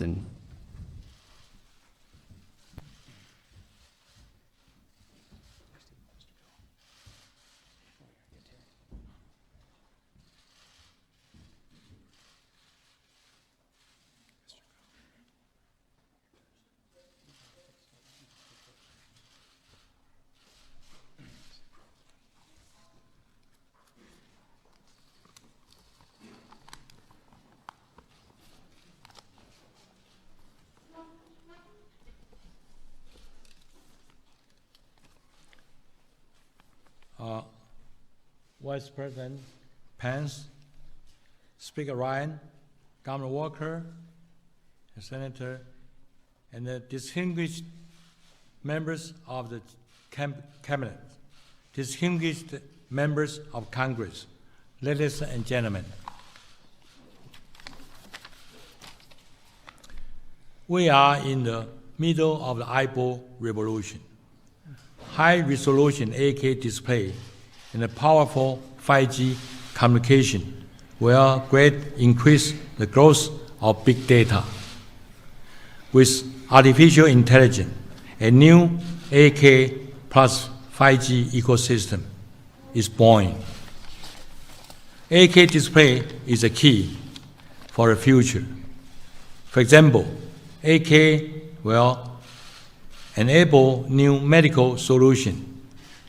And Vice President Pence, Speaker Ryan, Governor Walker, Senator, and the distinguished members of the Cabinet, distinguished members of Congress, ladies and gentlemen. We are in the middle of the eyeball revolution. High-resolution 8K display and a powerful 5G communication will greatly increase the growth of big data. With artificial intelligence, a new 8K plus 5G ecosystem is born. 8K display is a key for the future. For example, 8K will enable new medical solutions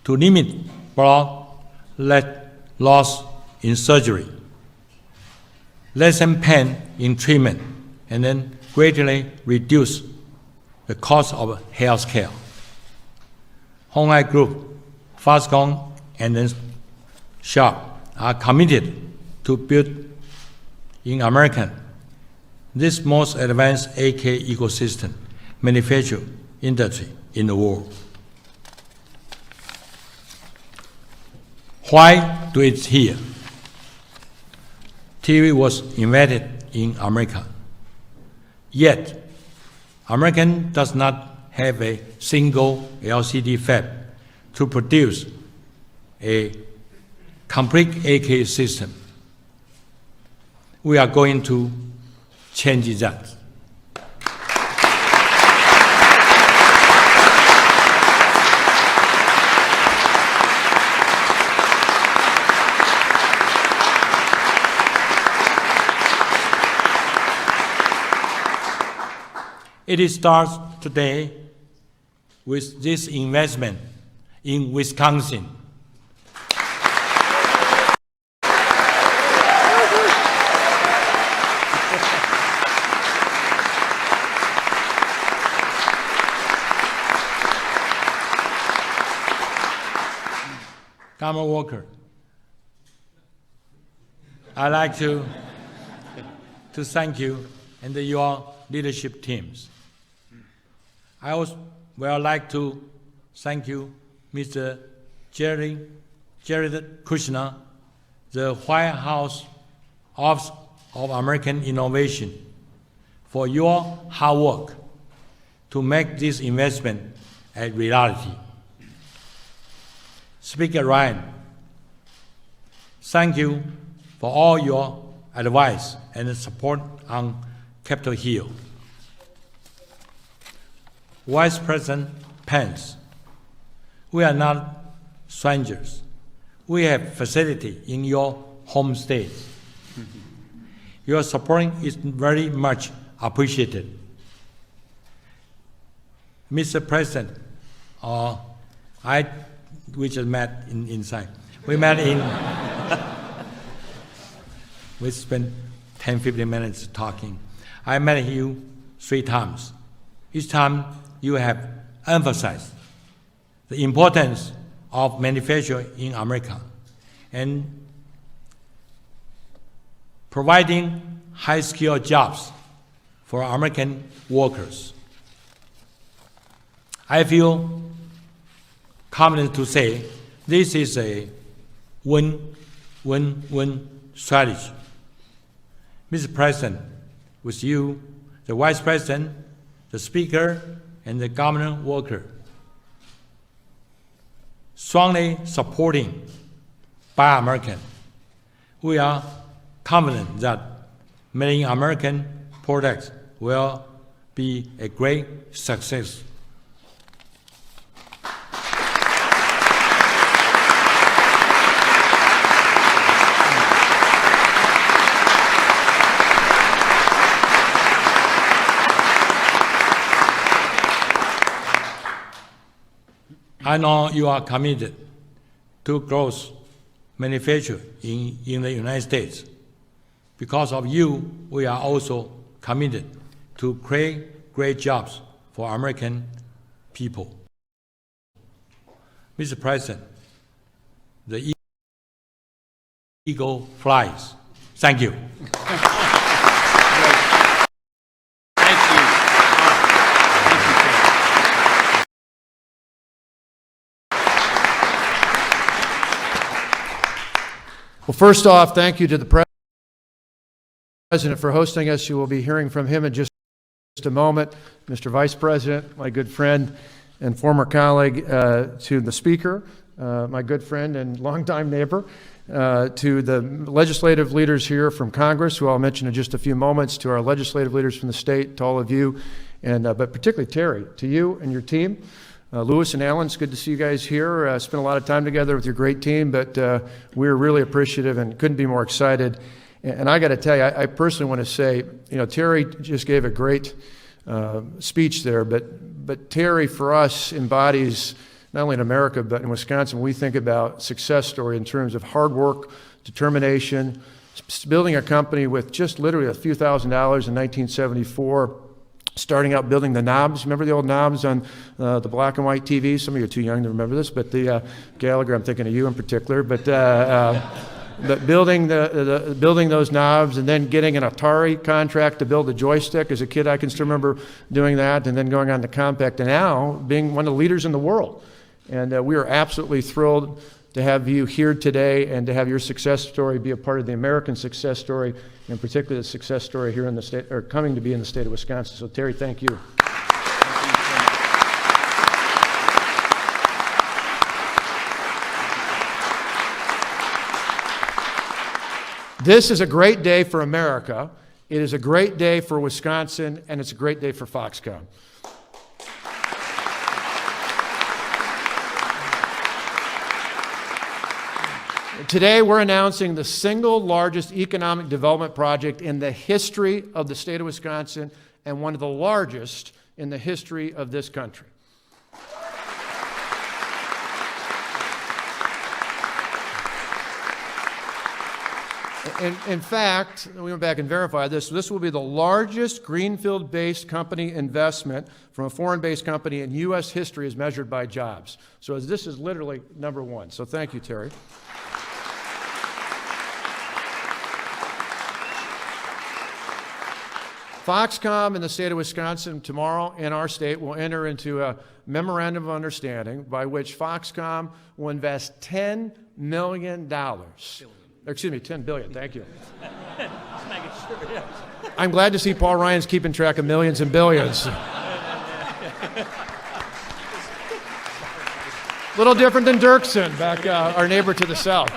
to limit blood loss in surgery, lessen pain in treatment, and then greatly reduce the cost of health care. Honghai Group, Foxconn, and then Sharp are committed to build in America this most advanced 8K ecosystem manufacturing industry in the world. Why do it here? TV was invented in America. Yet, America does not have a single LCD fab to produce a complete 8K system. We are going to change that. It starts today with this investment in Wisconsin. Governor Walker, I'd like to thank you and your leadership teams. I also would like to thank you, Mr. Jared Kushner, the White House Office of American Innovation, for your hard work to make this investment a reality. Speaker Ryan, thank you for all your advice and support on Capitol Hill. Vice President Pence, we are not strangers. We have facility in your home state. Your support is very much appreciated. Mr. President, we just met inside. We met in, we spent 10-15 minutes talking. I met you 3 times. Each time you have emphasized the importance of manufacturing in America and providing high-skilled jobs for American workers. I feel confident to say this is a win-win-win strategy. Mr. President, with you, the Vice President, the Speaker, and the Governor Walker, strongly supporting Buy American, we are confident that many American products will be a great success. I know you are committed to growth manufacturing in the United States. Because of you, we are also committed to create great jobs for American people. Mr. President, the eagle flies. Thank you. Well, first off, thank you to the President for hosting us. You will be hearing from him in just a moment. Mr. Vice President, my good friend and former colleague, to the Speaker, my good friend and longtime neighbor, to the legislative leaders here from Congress, who I'll mention in just a few moments, to our legislative leaders from the state, to all of you, and but particularly Terry, to you and your team. Louis and Alan, it's good to see you guys here. Spent a lot of time together with your great team, but we're really appreciative and couldn't be more excited. And I got to tell you, I personally want to say, you know, Terry just gave a great speech there, but Terry for us embodies not only in America, but in Wisconsin, when we think about success story in terms of hard work, determination, building a company with just literally a few $1,000s in 1974, starting out building the knobs. Remember the old knobs on the black and white TV? Some of you are too young to remember this, but the Gallagher, I'm thinking of you in particular, but building those knobs and then getting an Atari contract to build a joystick. As a kid, I can still remember doing that, and then going on to Compaq, and now being one of the leaders in the world. And we are absolutely thrilled to have you here today and to have your success story be a part of the American success story, and particularly the success story here in the state, or coming to be in the state of Wisconsin. So Terry, thank you. This is a great day for America. It is a great day for Wisconsin, and it's a great day for Foxconn. Today, we're announcing the single largest economic development project in the history of the state of Wisconsin and one of the largest in the history of this country. In fact, we went back and verified this. This will be the largest greenfield-based company investment from a foreign-based company in U.S. history as measured by jobs. So this is literally number one. So thank you, Terry. Foxconn in the state of Wisconsin tomorrow in our state will enter into a memorandum of understanding by which Foxconn will invest $10 million. Excuse me, $10 billion, thank you. I'm glad to see Paul Ryan's keeping track of millions and billions. Little different than Dirksen, back our neighbor to the south.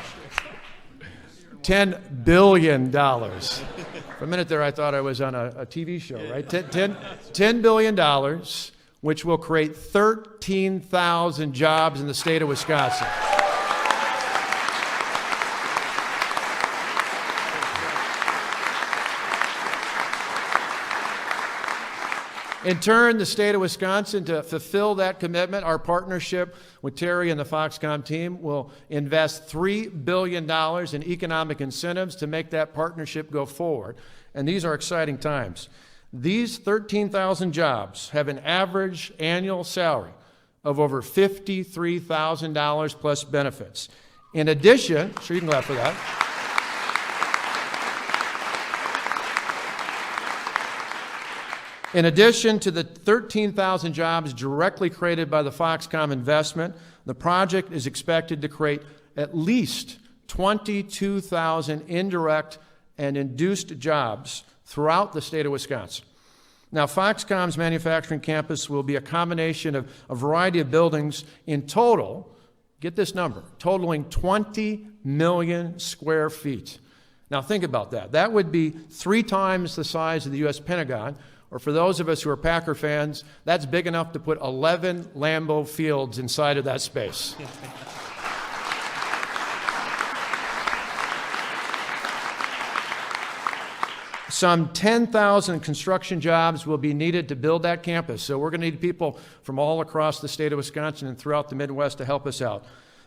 $10 billion. For a minute there, I thought I was on a TV show, right? $10 billion, which will create 13,000 jobs in the state of Wisconsin. In turn, the state of Wisconsin, to fulfill that commitment, our partnership with Terry and the Foxconn team will invest $3 billion in economic incentives to make that partnership go forward. And these are exciting times. These 13,000 jobs have an average annual salary of over $53,000 plus benefits. In addition, sure you can clap for that. In addition to the 13,000 jobs directly created by the Foxconn investment, the project is expected to create at least 22,000 indirect and induced jobs throughout the state of Wisconsin. Now, Foxconn's manufacturing campus will be a combination of a variety of buildings in total, get this number, totaling 20 million square feet. Now, think about that. That would be 3 times the size of the U.S. Pentagon, or for those of us who are Packer fans, that's big enough to put 11 Lambeau Fields inside of that space. Some 10,000 construction jobs will be needed to build that campus. So we're going to need people from all across the state of Wisconsin and throughout the Midwest to help us out.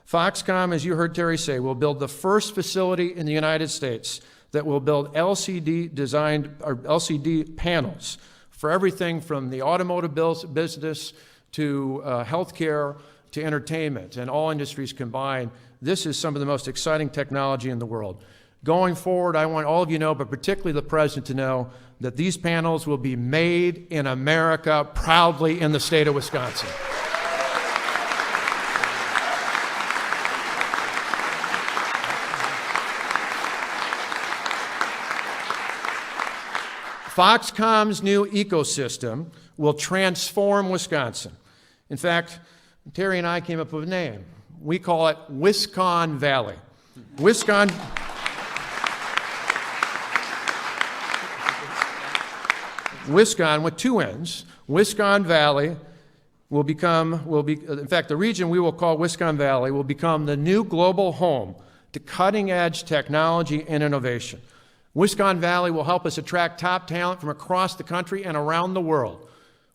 Foxconn, as you heard Terry say, will build the first facility in the United States that will build LCD panels for everything from the automotive business to healthcare to entertainment and all industries combined. This is some of the most exciting technology in the world. Going forward, I want all of you to know, but particularly the President to know, that these panels will be made in America proudly in the state of Wisconsin. Foxconn's new ecosystem will transform Wisconsin. In fact, Terry and I came up with a name. We call it Wisconn Valley. Wisconn with two N's. Wisconn Valley in fact, the region we will call Wisconn Valley will become the new global home to cutting-edge technology and innovation. Wisconn Valley will help us attract top talent from across the country and around the world.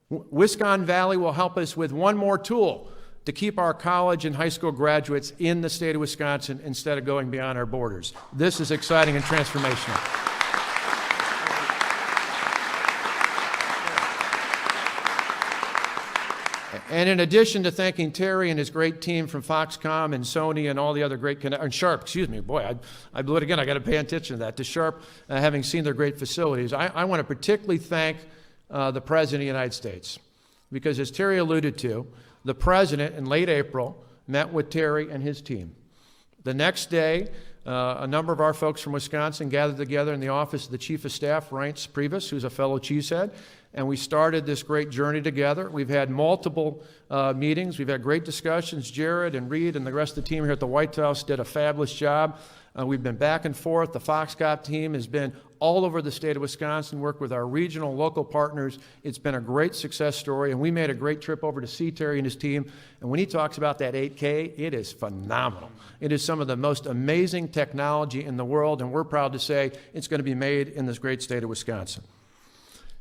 Wisconn Valley will help us with one more tool to keep our college and high school graduates in the state of Wisconsin instead of going beyond our borders. This is exciting and transformational. And in addition to thanking Terry and his great team from Foxconn and Sony and all the other great, and Sharp, excuse me, boy, I blew it again, I got to pay attention to that, to Sharp, having seen their great facilities. I want to particularly thank the President of the United States, because as Terry alluded to, the President in late April met with Terry and his team. The next day, a number of our folks from Wisconsin gathered together in the office of the Chief of Staff, Reince Priebus, who's a fellow cheesehead, and we started this great journey together. We've had multiple meetings. We've had great discussions. Jared and Reed and the rest of the team here at the White House did a fabulous job. We've been back and forth. The Foxconn team has been all over the state of Wisconsin, worked with our regional, local partners. It's been a great success story, and we made a great trip over to see Terry and his team. And when he talks about that 8K, it is phenomenal. It is some of the most amazing technology in the world, and we're proud to say it's going to be made in this great state of Wisconsin.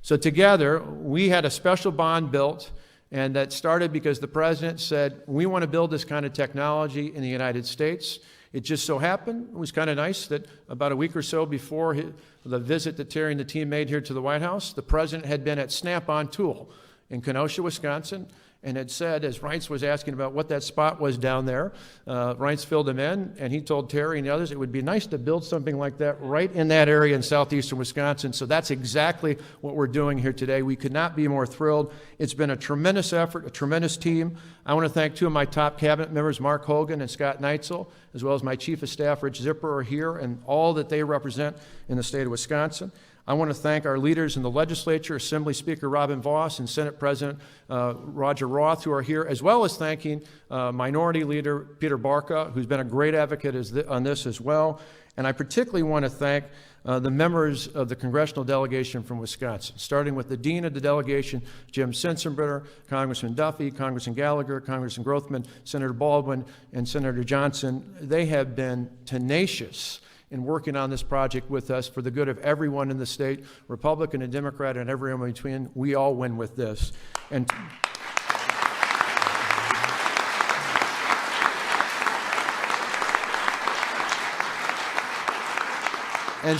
So together, we had a special bond built, and that started because the President said, we want to build this kind of technology in the United States. It just so happened, it was kind of nice that about a week or so before the visit that Terry and the team made here to the White House, the President had been at Snap-on Tool in Kenosha, Wisconsin, and had said, as Reince was asking about what that spot was down there, Reince filled him in, and he told Terry and the others it would be nice to build something like that right in that area in southeastern Wisconsin. So that's exactly what we're doing here today. We could not be more thrilled. It's been a tremendous effort, a tremendous team. I want to thank two of my top cabinet members, Mark Hogan and Scott Neitzel, as well as my Chief of Staff, Rich Zipper, are here, and all that they represent in the state of Wisconsin. I want to thank our leaders in the legislature, Assembly Speaker Robin Voss and Senate President Roger Roth, who are here, as well as thanking Minority Leader Peter Barca, who's been a great advocate on this as well. And I particularly want to thank the members of the congressional delegation from Wisconsin, starting with the dean of the delegation, Jim Sensenbrenner, Congressman Duffy, Congressman Gallagher, Congressman Grothman, Senator Baldwin, and Senator Johnson. They have been tenacious in working on this project with us for the good of everyone in the state, Republican and Democrat and everyone in between. We all win with this. And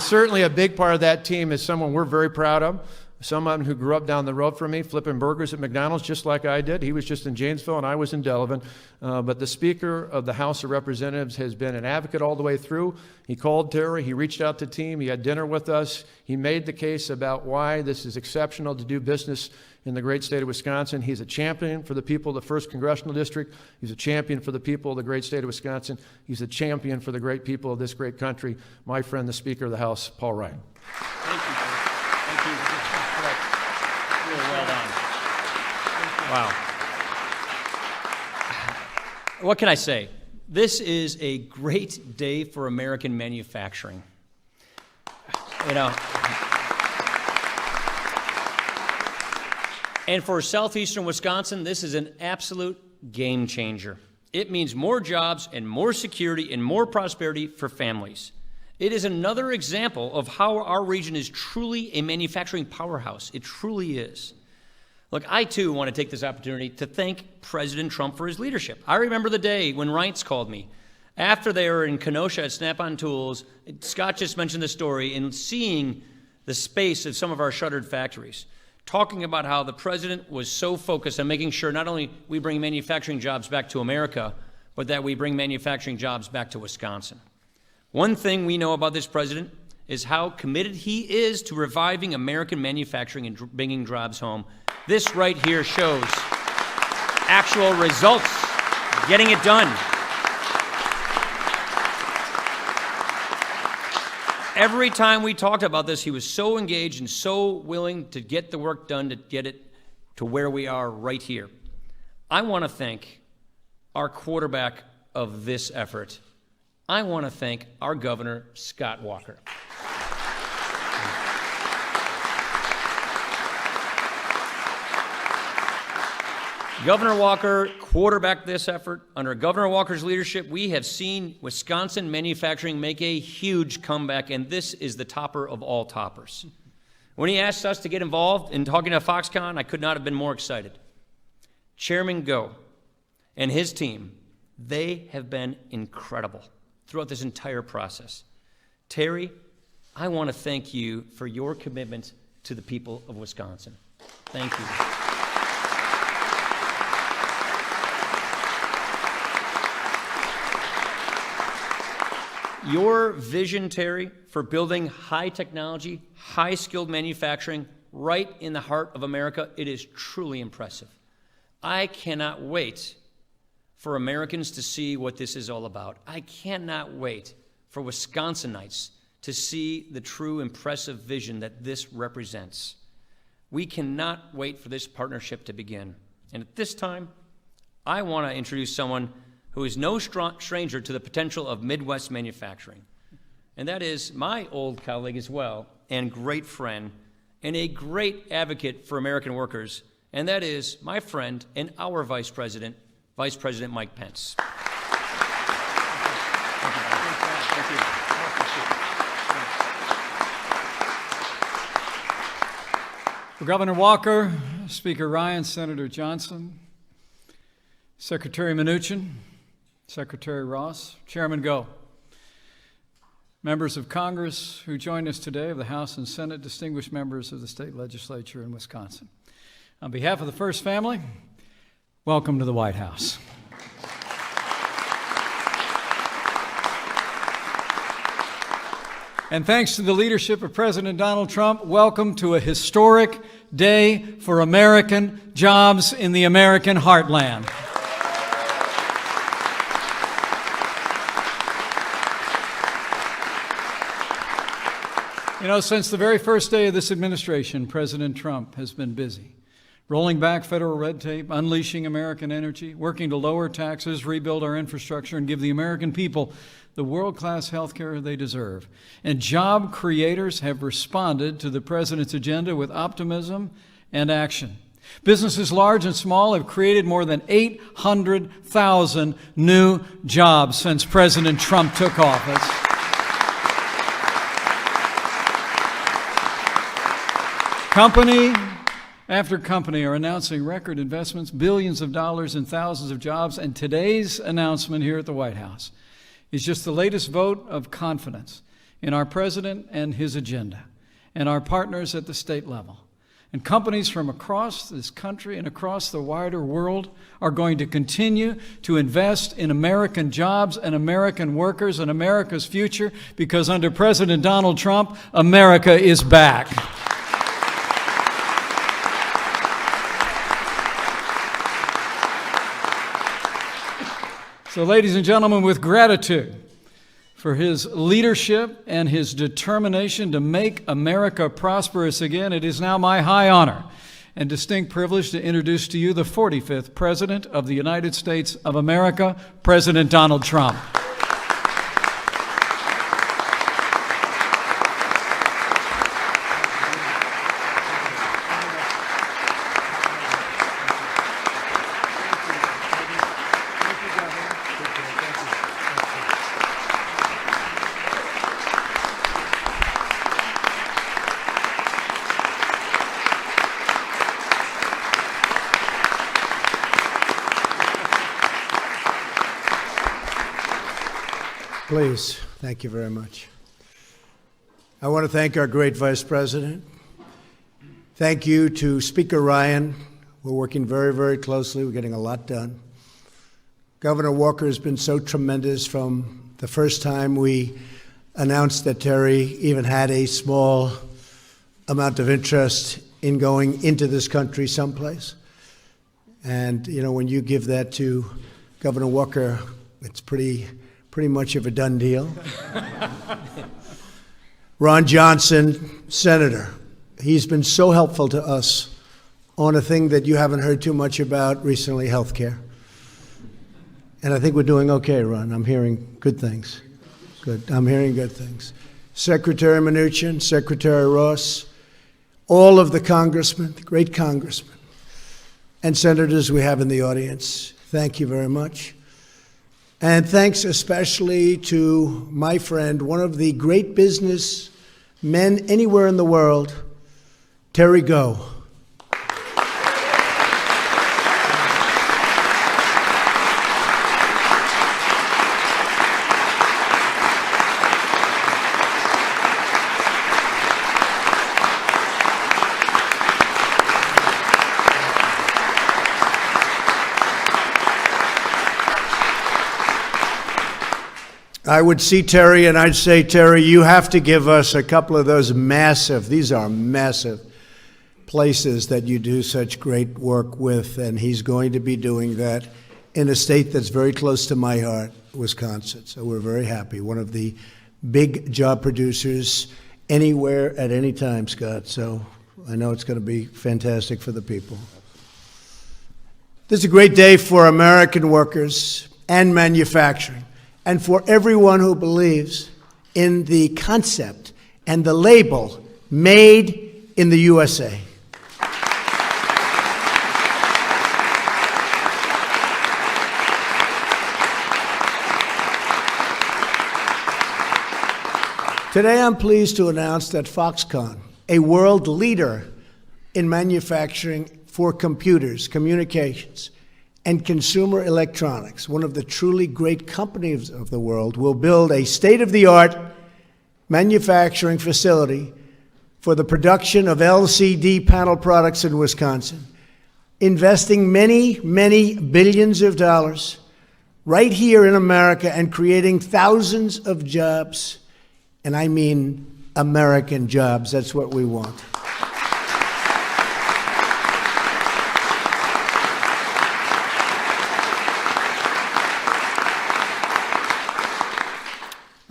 certainly a big part of that team is someone we're very proud of, someone who grew up down the road from me, flipping burgers at McDonald's just like I did. He was just in Janesville and I was in Delavan. But the Speaker of the House of Representatives has been an advocate all the way through. He called Terry, he reached out to the team, he had dinner with us. He made the case about why this is exceptional to do business in the great state of Wisconsin. He's a champion for the people of the 1st Congressional District. He's a champion for the people of the great state of Wisconsin. He's a champion for the great people of this great country. My friend, the Speaker of the House, Paul Ryan. Thank you. Thank you. Really well done. Wow. What can I say? This is a great day for American manufacturing. You know, And for southeastern Wisconsin, this is an absolute game changer. It means more jobs and more security and more prosperity for families. It is another example of how our region is truly a manufacturing powerhouse. It truly is. Look, I too want to take this opportunity to thank President Trump for his leadership. I remember the day when Reince called me after they were in Kenosha at Snap-on Tools. Scott just mentioned the story, and seeing the space of some of our shuttered factories, talking about how the president was so focused on making sure not only we bring manufacturing jobs back to America, but that we bring manufacturing jobs back to Wisconsin. One thing we know about this president is how committed he is to reviving American manufacturing and bringing jobs home. This right here shows actual results, getting it done. Every time we talked about this, he was so engaged and so willing to get the work done to get it to where we are right here. I want to thank our quarterback of this effort. I want to thank our governor, Scott Walker. Governor Walker quarterbacked this effort. Under Governor Walker's leadership, we have seen Wisconsin manufacturing make a huge comeback, and this is the topper of all toppers. When he asked us to get involved in talking to Foxconn, I could not have been more excited. Chairman Go and his team, they have been incredible throughout this entire process. Terry, I want to thank you for your commitment to the people of Wisconsin. Thank you. Your vision, Terry, for building high technology, high skilled manufacturing right in the heart of America, it is truly impressive. I cannot wait for Americans to see what this is all about. I cannot wait for Wisconsinites to see the true impressive vision that this represents. We cannot wait for this partnership to begin. And at this time, I want to introduce someone who is no stranger to the potential of Midwest manufacturing. And that is my old colleague as well, and great friend, and a great advocate for American workers, and that is my friend and our Vice President Mike Pence. Well, Governor Walker, Speaker Ryan, Senator Johnson, Secretary Mnuchin, Secretary Ross, Chairman Go, members of Congress who join us today of the House and Senate, distinguished members of the state legislature in Wisconsin. On behalf of the First Family, welcome to the White House. And thanks to the leadership of President Donald Trump, welcome to a historic day for American jobs in the American heartland. You know, since the very first day of this administration, President Trump has been busy rolling back federal red tape, unleashing American energy, working to lower taxes, rebuild our infrastructure, and give the American people the world-class health care they deserve. And job creators have responded to the president's agenda with optimism and action. Businesses large and small have created more than 800,000 new jobs since President Trump took office. Company after company are announcing record investments, billions of dollars and thousands of jobs, and today's announcement here at the White House is just the latest vote of confidence in our president and his agenda, and our partners at the state level. And companies from across this country and across the wider world are going to continue to invest in American jobs and American workers and America's future, because under President Donald Trump, America is back. So, ladies and gentlemen, with gratitude for his leadership and his determination to make America prosperous again, it is now my high honor and distinct privilege to introduce to you the 45th President of the United States of America, President Donald Trump. Please. Thank you very much. I want to thank our great Vice President. Thank you to Speaker Ryan. We're working very, very closely. We're getting a lot done. Governor Walker has been so tremendous from the first time we announced that Terry even had a small amount of interest in going into this country someplace. And, you know, when you give that to Governor Walker, it's pretty much of a done deal. Ron Johnson, Senator, he's been so helpful to us on a thing that you haven't heard too much about recently, health care. And I think we're doing okay, Ron. I'm hearing good things. Good. I'm hearing good things. Secretary Mnuchin, Secretary Ross, all of the congressmen, the great congressmen, and senators we have in the audience, thank you very much. And thanks especially to my friend, one of the great business men anywhere in the world, Terry Goh. I would see Terry and I'd say, Terry, you have to give us a couple of those massive, these are massive places that you do such great work with, and he's going to be doing that in a state that's very close to my heart, Wisconsin. So we're very happy. One of the big job producers anywhere at any time, Scott. So I know it's going to be fantastic for the people. This is a great day for American workers and manufacturing, and for everyone who believes in the concept and the label, made in the USA. Today I'm pleased to announce that Foxconn, a world leader in manufacturing for computers, communications, and consumer electronics, one of the truly great companies of the world, will build a state-of-the-art manufacturing facility for the production of LCD panel products in Wisconsin, investing many, many billions of dollars right here in America and creating thousands of jobs. And I mean American jobs. That's what we want.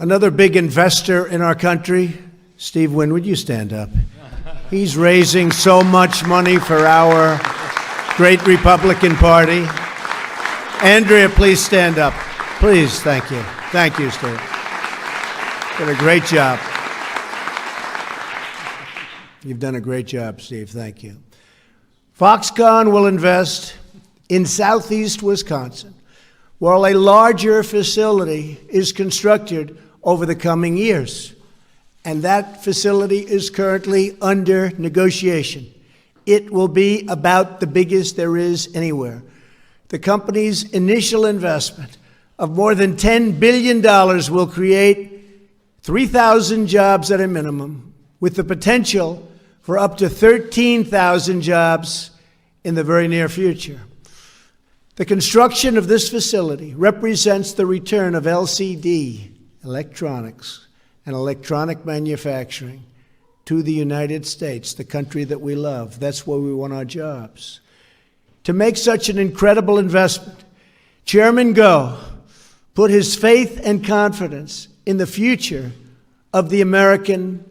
Another big investor in our country, Steve Wynn, would you stand up? He's raising so much money for our great Republican Party. Andrea, please stand up. Please, thank you. Thank you, Steve. Did a great job. You've done a great job, Steve. Thank you. Foxconn will invest in southeast Wisconsin, while a larger facility is constructed over the coming years. And that facility is currently under negotiation. It will be about the biggest there is anywhere. The company's initial investment of more than $10 billion will create 3,000 jobs at a minimum, with the potential for up to 13,000 jobs in the very near future. The construction of this facility represents the return of LCD, electronics, and electronic manufacturing to the United States, the country that we love. That's where we want our jobs. To make such an incredible investment, Chairman Goh put his faith and confidence in the future of the American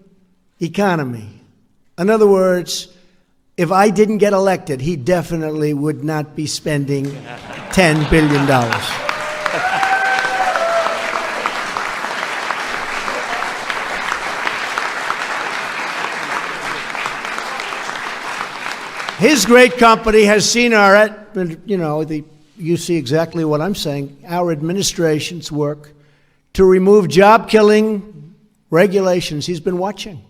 economy. In other words, if I didn't get elected, he definitely would not be spending $10 billion. His great company has seen you see exactly what I'm saying, our administration's work to remove job-killing regulations he's been watching,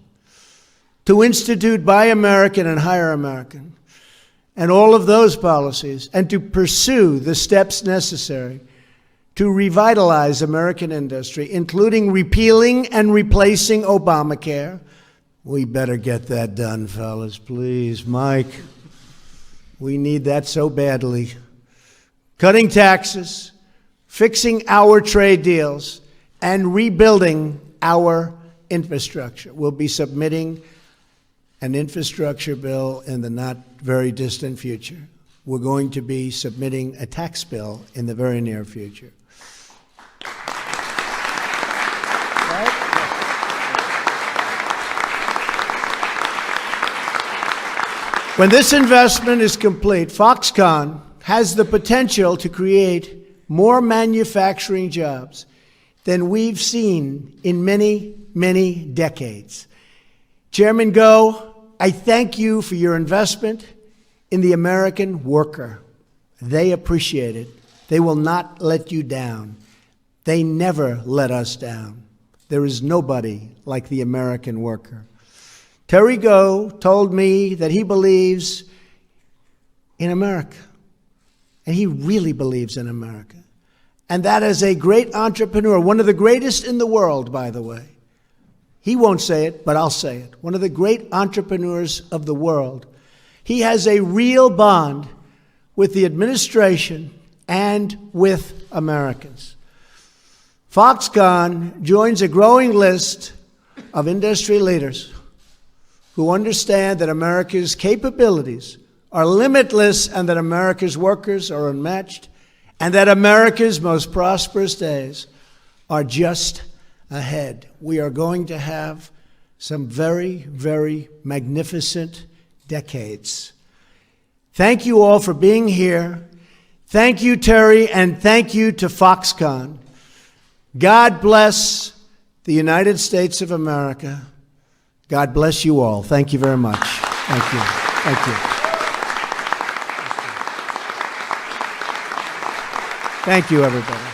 to institute Buy American and Hire American, and all of those policies, and to pursue the steps necessary to revitalize American industry, including repealing and replacing Obamacare. We better get that done, fellas, please. Mike, we need that so badly. Cutting taxes, fixing our trade deals, and rebuilding our infrastructure. We'll be submitting an infrastructure bill in the not very distant future. We're going to be submitting a tax bill in the very near future. When this investment is complete, Foxconn has the potential to create more manufacturing jobs than we've seen in many, many decades. Chairman Go, I thank you for your investment in the American worker. They appreciate it. They will not let you down. They never let us down. There is nobody like the American worker. Terry Go told me that he believes in America, and he really believes in America. And that as a great entrepreneur, one of the greatest in the world, by the way, he won't say it, but I'll say it, one of the great entrepreneurs of the world, he has a real bond with the administration and with Americans. Foxconn joins a growing list of industry leaders who understand that America's capabilities are limitless and that America's workers are unmatched and that America's most prosperous days are just ahead. We are going to have some very, very magnificent decades. Thank you all for being here. Thank you, Terry, and thank you to Foxconn. God bless the United States of America. God bless you all. Thank you very much. Thank you. Thank you. Thank you, everybody.